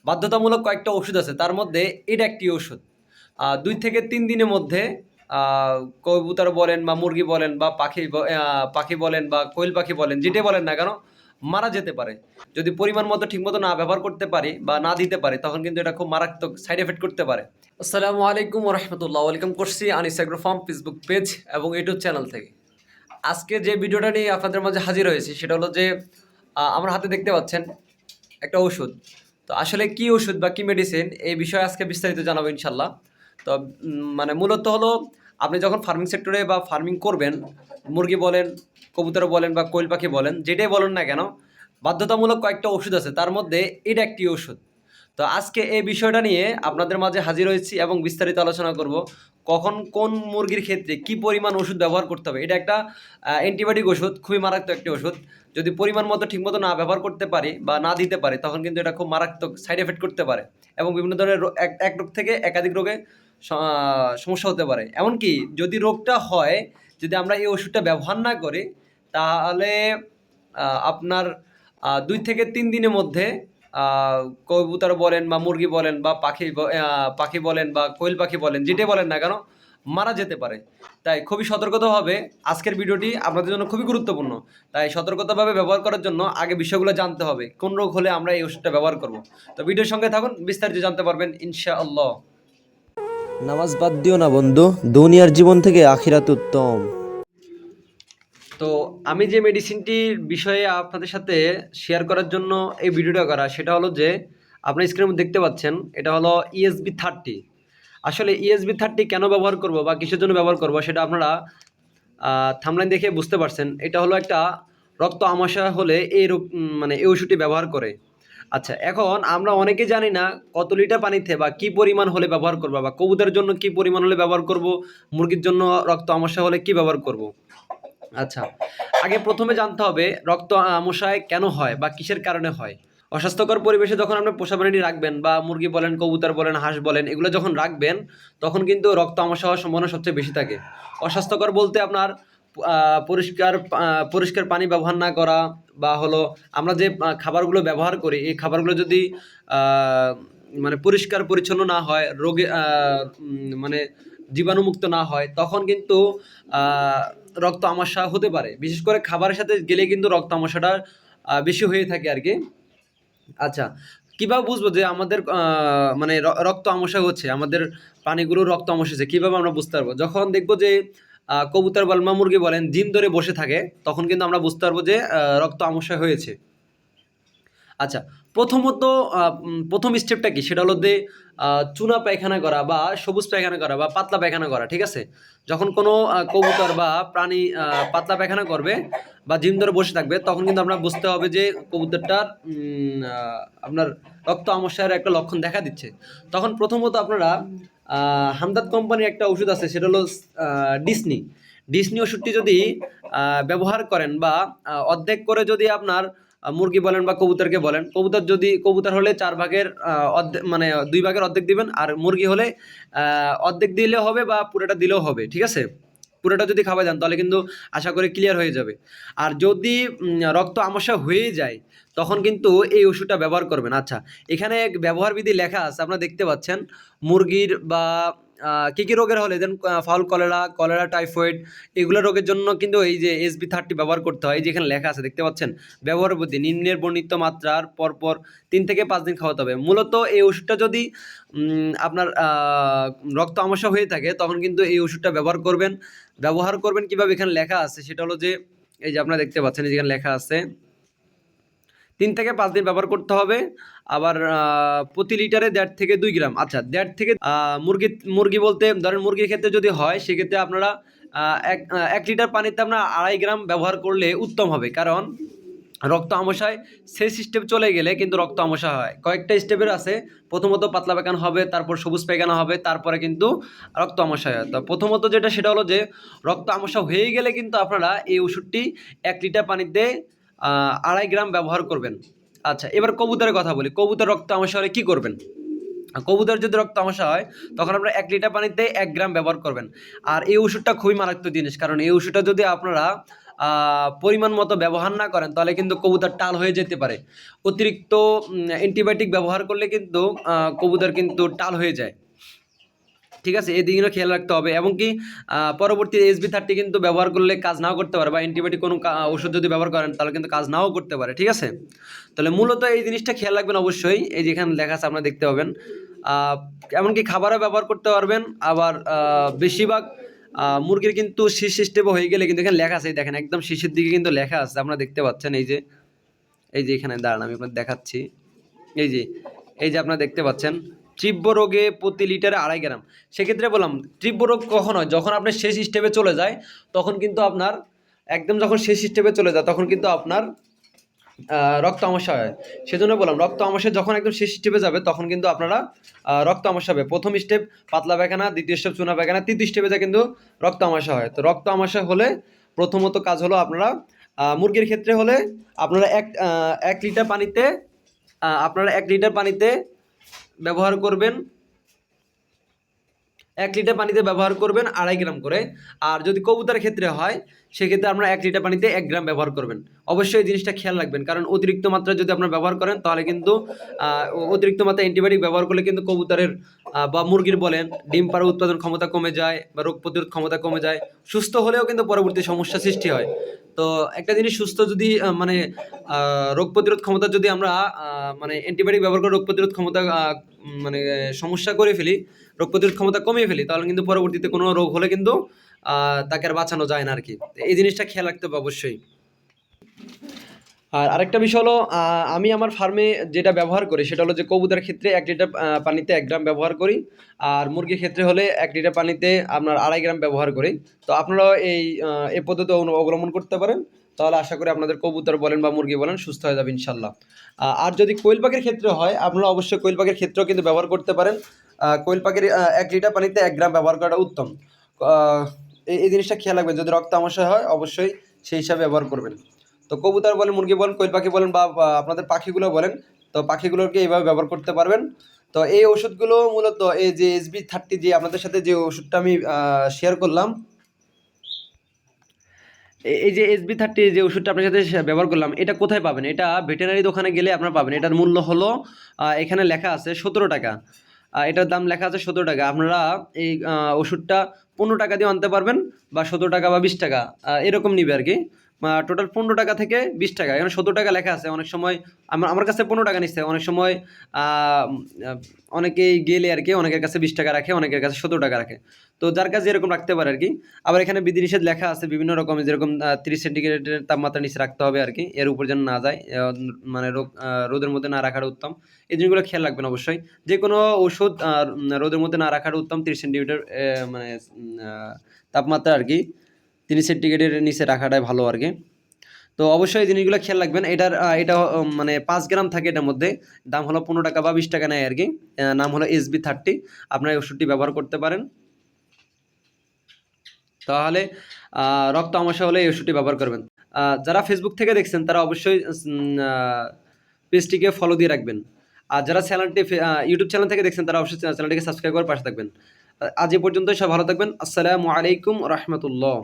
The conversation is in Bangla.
বাধ্যতামূলক কয়েকটা ওষুধ আছে, তার মধ্যে এটা একটি ওষুধ। ২ থেকে ৩ দিনের মধ্যে আ কবুতর বলেন বা মুরগি বলেন বা পাখি বলেন বা কোয়েল পাখি বলেন, যেটাই বলেন না কেন, মারা যেতে পারে। যদি পরিমাণ মতো ঠিকমতো না ব্যবহার করতে পারি বা না দিতে পারি, তখন কিন্তু এটা খুব মারাত্মক সাইড এফেক্ট করতে পারে। আসসালামু আলাইকুম ওয়া রাহমাতুল্লাহ। ওয়েলকাম করছি Anis agro farm Facebook page এবং ইউটিউব চ্যানেল থেকে। আজকে যে ভিডিওটা নিয়ে আপনাদের মাঝে হাজির হয়েছি সেটা হলো যে আমার হাতে দেখতে পাচ্ছেন একটা ওষুধ। তো আসলে কি ওষুধ বা কি মেডিসিন, এই বিষয়ে আজকে বিস্তারিত জানাবো ইনশাল্লাহ। তো মানে মূলত হলো, আপনি যখন ফার্মিং সেক্টরে বা ফার্মিং করবেন, মুরগি বলেন, কবুতর বলেন বা কোয়েল পাখি বলেন, যেটাই বলেন না কেন, বাধ্যতামূলক কয়েকটা ওষুধ আছে, তার মধ্যে এটা একটি ওষুধ। তো আজকে এই বিষয়টা নিয়ে আপনাদের মাঝে হাজির হয়েছি এবং বিস্তারিত আলোচনা করব। কখন কোন মুরগির ক্ষেত্রে কি পরিমাণ ওষুধ ব্যবহার করতে হবে। এটা একটা অ্যান্টিবায়োটিক ওষুধ, খুবই মারাত্মক একটি ওষুধ। যদি পরিমাণ মতো ঠিকমতো না ব্যবহার করতে পারি বা না দিতে পারি, তখন কিন্তু এটা খুব মারাত্মক সাইড এফেক্ট করতে পারে এবং বিভিন্ন ধরনের এক রোগ থেকে একাধিক রোগে সমস্যা হতে পারে। এমনকি যদি রোগটা হয়, যদি আমরা এই ওষুধটা ব্যবহার না করি, তাহলে আপনার ২ থেকে ৩ দিনের মধ্যে কবুতর বলেন বা মুরগি বলেন বা পাখি বলেন বা কোয়েল পাখি বলেন, যেটাই বলেন না কেন, মারা যেতে পারে। তাই খুবই সতর্কতাভাবে আজকের ভিডিওটি আপনাদের জন্য খুবই গুরুত্বপূর্ণ। তাই সতর্কতাভাবে ব্যবহার করার জন্য আগে বিষয়গুলো জানতে হবে। কোন রোগ হলে আমরা এই ওষুধটা ব্যবহার করব। তো ভিডিওর সঙ্গে থাকুন, বিস্তারিত জানতে পারবেন ইনশাআল্লাহ। নামাজ বাদ দিও না বন্ধু, দুনিয়ার জীবন থেকে আখিরাত উত্তম। তো আমি যে মেডিসিনটির বিষয়ে আপনাদের সাথে শেয়ার করার জন্য এই ভিডিওটা করা, সেটা হলো যে আপনার স্ক্রিনের মধ্যে দেখতে পাচ্ছেন, এটা হলো ESB30। আসলে ESB30 কেন ব্যবহার করব বা কিসের জন্য ব্যবহার করব, সেটা আপনারা থাম্বনেল দেখে বুঝতে পারছেন। এটা হলো একটা রক্ত আমাশয় হলে এই রোগ মানে এই ওষুধটি ব্যবহার করে। আচ্ছা, এখন আমরা অনেকে জানি না কত লিটার পানিতে বা কি পরিমাণ হলে ব্যবহার করব, বা কবুতরের জন্য কি পরিমাণ হলে ব্যবহার করব, মুরগির জন্য রক্ত আমাশয় হলে কি ব্যবহার করব। আচ্ছা, আগে প্রথমে জানতে হবে রক্ত আমাশয় কেন হয় বা কিসের কারণে হয়। অস্বাস্থ্যকর পরিবেশে যখন আপনি পোষা প্রাণী রাখবেন, বা মুরগি বলেন, কবুতর বলেন, হাঁস বলেন, এগুলো যখন রাখবেন, তখন কিন্তু রক্ত আমাশয় হওয়ার সম্ভাবনা সবচেয়ে বেশি থাকে। অস্বাস্থ্যকর বলতে আপনার পরিষ্কার পানি ব্যবহার না করা, বা হলো আমরা যে খাবারগুলো ব্যবহার করি, এই খাবারগুলো যদি মানে পরিষ্কার পরিচ্ছন্ন না হয়, মানে জীবাণুমুক্ত না হয়, তখন কিন্তু রক্ত আমাশয় হতে পারে। বিশেষ করে খাবারের সাথে গেলে কিন্তু রক্ত আমাশয়টা বেশি হয়ে থাকে আর কি। আচ্ছা, কিভাবে বুঝবো যে আমাদের মানে রক্ত আমাশয় হচ্ছে, আমাদের প্রাণীগুলোর রক্ত আমাশয় হচ্ছে, কিভাবে আমরা বুঝতে পারবো? যখন দেখবো যে কবুতর বলেন বা মুরগি বলেন দিন ধরে বসে থাকে, তখন কিন্তু আমরা বুঝতে পারবো যে রক্ত আমাশয় হয়েছে। আচ্ছা, প্রথমত ১ম স্টেপটা কি? সেটা হলো যে চুনা পায়খানা করা বা সবুজ পায়খানা করা বা পাতলা পায়খানা করা, ঠিক আছে? যখন কোনো কবুতর বা প্রাণী পাতলা পায়খানা করবে বা দিন ধরে বসে থাকবে, তখন কিন্তু আমরা বুঝতে হবে যে কবুতরটার আপনার রক্ত আমাশয়ের একটা লক্ষণ দেখা দিচ্ছে। তখন প্রথমত আপনারা হামদর্দ কোম্পানির একটা ওষুধ আছে, সেটা হলো ডিসনি। ডিসনি ওষুধটি যদি ব্যবহার করেন বা অর্ধেক করে যদি আপনার মুরগি বলেন বা কবুতরকে বলেন, কবুতর হলে ৪ ভাগের অর্ধেক, মানে ২ ভাগের অর্ধেক দিবেন, আর মুরগি হলে অর্ধেক দিলেও হবে বা পুরোটা দিলেও হবে, ঠিক আছে? পুরোটা যদি খাওয়া যান, তাহলে কিন্তু আশা করি ক্লিয়ার হয়ে যাবে। আর যদি রক্ত আমাশয় হয়ে যায়, তখন কিন্তু এই ওষুধটা ব্যবহার করবেন। আচ্ছা, এখানে ব্যবহার বিধি লেখা আছে, আপনারা দেখতে পাচ্ছেন। মুরগির বা কি রোগের হলে দেন, ফাউল কলেরা, টাইফয়েড, এগুলো রোগের জন্য কিন্তু এই যে SB30 ব্যবহার করতে হয়। এই যে এখানে লেখা আছে, দেখতে পাচ্ছেন? ব্যবহার বিধি নিম্নের বর্ণিত মাত্রার পরপর ৩ থেকে ৫ দিন খাওয়াতে হবে। মূলত এই ওষুধটা যদি আপনার রক্ত আমাশয় হয়ে থাকে, তখন কিন্তু এই ওষুধটা ব্যবহার করবেন কিভাবে? এখানে লেখা আছে, সেটা হলো যে এই যে আপনারা দেখতে পাচ্ছেন, এই যে এখানে লেখা আছে ৩ থেকে ৫ দিন ব্যবহার করতে হবে। আবার প্রতি লিটারে ১.৫ থেকে ২ গ্রাম। আচ্ছা, ১.৫ থেকে মুরগি বলতে ধরেন, মুরগির ক্ষেত্রে যদি হয়, সেক্ষেত্রে আপনারা ১ লিটার পানিতে আপনারা ২.৫ গ্রাম ব্যবহার করলে উত্তম হবে। কারণ রক্ত আমাশয় সেই সিস্টেম চলে গেলে কিন্তু রক্ত আমাশয় হয়। কয়েকটা স্টেপের আছে। প্রথমত পাতলা পায়খানা হবে, তারপর সবুজ পায়খানা হবে, তারপরে কিন্তু রক্ত আমাশয় হয়। তো প্রথমত যেটা, সেটা হলো যে রক্ত আমাশয় হয়ে গেলে কিন্তু আপনারা এই ওষুধটি ১ লিটার পানিতে ২.৫ গ্রাম ব্যবহার করবেন। আচ্ছা, এবার কবুতরের কথা বলি। কবুতর রক্ত আমাশয় হলে কী করবেন? কবুতর যদি রক্ত আমাশয় হয়, তখন আপনারা ১ লিটার পানিতে ১ গ্রাম ব্যবহার করবেন। আর এই ওষুধটা খুবই মারাত্মক জিনিস। কারণ এই ওষুধটা যদি আপনারা পরিমাণ মতো ব্যবহার না করেন তাহলে কিন্তু কবুতর টাল হয়ে যেতে পারে। অতিরিক্ত অ্যান্টিবায়োটিক ব্যবহার করলে কিন্তু কবুতর কিন্তু টাল হয়ে যায়। ঠিক আছে, এই দিকগুলো খেয়াল রাখতে হবে। এবং কি পরবর্তী SB30 কিন্তু ব্যবহার করলে কাজ নাও করতে পারে, বা অ্যান্টিবায়োটিক কোনো ওষুধ যদি ব্যবহার করেন তাহলে কিন্তু কাজ নাও করতে পারে। ঠিক আছে, তাহলে মূলত এই জিনিসটা খেয়াল রাখবেন অবশ্যই। এই যেখানে লেখা আছে আপনারা দেখতে পাবেন। এমনকি খাবারও ব্যবহার করতে পারবেন। আবার বেশিরভাগ মুরগির কিন্তু শীষ সিস্টেমও হয়ে গেলে কিন্তু এখানে লেখা আছে, এই দেখেন একদম শীষের দিকে কিন্তু লেখা আছে, আপনারা দেখতে পাচ্ছেন। এই যে এখানে দাঁড়ান, আমি আপনাদের দেখাচ্ছি। এই যে আপনারা দেখতে পাচ্ছেন, তীব্র রোগে প্রতি লিটারে 2.5 গ্রাম। সেক্ষেত্রে বললাম তীব্র রোগ কখন হয়, যখন আপনার শেষ স্টেপে চলে যায়, তখন কিন্তু আপনার একদম যখন শেষ স্টেপে চলে যায় তখন কিন্তু আপনার রক্ত আমস্যা হয়। সেজন্য বললাম রক্ত আমস্যা যখন একদম শেষ স্টেপে যাবে তখন কিন্তু আপনারা রক্ত আমস্যা হবে। প্রথম স্টেপ পাতলা পায়খানা, দ্বিতীয় স্টেপ চুনা পায়খানা, তৃতীয় স্টেপে যা কিন্তু রক্ত আমস্যা হয়। তো রক্ত আমস্যা হলে প্রথমত কাজ হলো আপনারা মুরগির ক্ষেত্রে হলে আপনারা 1 লিটার পানিতে ব্যবহার করবেন 1 লিটার পানিতে ব্যবহার করবেন 2.5 গ্রাম করে। আর যদি কবুতরের ক্ষেত্রে হয় সেক্ষেত্রে আপনারা 1 লিটার পানিতে 1 গ্রাম ব্যবহার করবেন। অবশ্যই এই জিনিসটা খেয়াল রাখবেন, কারণ অতিরিক্ত মাত্রায় যদি আপনারা ব্যবহার করেন তাহলে কিন্তু অতিরিক্ত মাত্রায় অ্যান্টিবায়োটিক ব্যবহার করলে কিন্তু কবুতরের বা মুরগির বলেন ডিম পাড়ার উৎপাদন ক্ষমতা কমে যায়, বা রোগ প্রতিরোধ ক্ষমতা কমে যায়। সুস্থ হলেও কিন্তু পরবর্তী সমস্যা সৃষ্টি হয়। তো একটা জিনিস সুস্থ যদি মানে রোগ প্রতিরোধ ক্ষমতা যদি আমরা মানে অ্যান্টিবায়োটিক ব্যবহার করে রোগ প্রতিরোধ ক্ষমতা মানে সমস্যা করে ফেলি, রোগ প্রতিরোধ ক্ষমতা কমিয়ে ফেলি, তাহলে কিন্তু পরবর্তীতে কোনো রোগ হলে কিন্তু তাকে আর বাঁচানো যায় না আর কি। এই জিনিসটা খেয়াল রাখতে হবে অবশ্যই। আর আরেকটা বিষয় হলো, আমি আমার ফার্মে যেটা ব্যবহার করি সেটা হলো যে কবুতরের ক্ষেত্রে 1 লিটার পানিতে 1 গ্রাম ব্যবহার করি, আর মুরগির ক্ষেত্রে হলে 1 লিটার পানিতে আপনার 2.5 গ্রাম ব্যবহার করি। তো আপনারাও এই পদ্ধতি অবলম্বন করতে পারেন, তাহলে আশা করি আপনাদের কবুতর বলেন বা মুরগি বলেন সুস্থ হয়ে যাবে ইনশাল্লাহ। আর যদি কোয়েল পাখির ক্ষেত্রে হয়, আপনারা অবশ্যই কোয়েল পাখির ক্ষেত্রেও কিন্তু ব্যবহার করতে পারেন। কোয়েল পাখির 1 লিটার পানিতে 1 গ্রাম ব্যবহার করাটা উত্তম। এই জিনিসটা খেয়াল রাখবেন, যদি রক্ত আমস্যা হয় অবশ্যই সেই হিসাবে ব্যবহার করবেন। তো কবুতর বলেন, মুরগি বলেন, কোয়েল পাখি বলেন, বা আপনাদের পাখিগুলো বলেন, তো পাখিগুলোকে এইভাবে ব্যবহার করতে পারবেন। তো এই ওষুধগুলো মূলত এই যে SB30 যে আপনাদের সাথে যে ওষুধটা আমি শেয়ার করলাম, এই যে SB30 যে ওষুধটা আপনার সাথে ব্যবহার করলাম, এটা কোথায় পাবেন? এটা ভেটেরিনারি দোকানে গেলে আপনারা পাবেন। এটার মূল্য হলো এখানে লেখা আছে 17 টাকা। এটার দাম লেখা আছে 17 টাকা। আপনারা এই ওষুধটা 15 টাকা দিয়ে আনতে পারবেন, বা 17 টাকা বা 20 টাকা এরকম নিবে আর কি। টোটাল 15 টাকা থেকে 20 টাকা, এখানে 17 টাকা লেখা আছে। অনেক সময় আমার কাছে 15 টাকা নিচ্ছে, অনেক সময় অনেকেই গেলে আর কি অনেকের কাছে 20 টাকা রাখে, অনেকের কাছে 17 টাকা রাখে। তো যার কাছে এরকম রাখতে পারে আর কি। আবার এখানে বিধিনিষেধ লেখা আছে বিভিন্ন রকমের, যেরকম 30 সেন্টিগ্রেডের তাপমাত্রা নিচে রাখতে হবে আর কি, এর উপর যেন না যায়, মানে রোদের মধ্যে না রাখাটা উত্তম। এই জিনিসগুলো খেয়াল রাখবেন অবশ্যই। যে কোনো ওষুধ রোদের মধ্যে না রাখাটা উত্তম। 30 সেন্টিমিটার মানে তাপমাত্রা আর কি, 30 সেন্টিগ্রেডের নিচে রাখাটাই ভালো আর কি। তো অবশ্যই এই জিনিসগুলো খেয়াল রাখবেন। এটা মানে 5 গ্রাম থাকে এটার মধ্যে, দাম হলো 15 টাকা বা 20 টাকা নেয় আর কি। নাম হলো SB30। আপনারা এই ওষুধটি ব্যবহার করতে পারেন। তাহলে রক্ত আমস্যা হলে এই ওষুধটি ব্যবহার করবেন। যারা ফেসবুক থেকে দেখছেন তারা অবশ্যই পেজটিকে ফলো দিয়ে রাখবেন। আর যারা চ্যানেলটি ইউটিউব চ্যানেল থেকে দেখছেন তারা অবশ্যই চ্যানেলটিকে সাবস্ক্রাইব করে পাশে থাকবেন। আজ এ পর্যন্তই, সব ভালো থাকবেন। আসসালামু আলাইকুম রহমতুল্লাহ।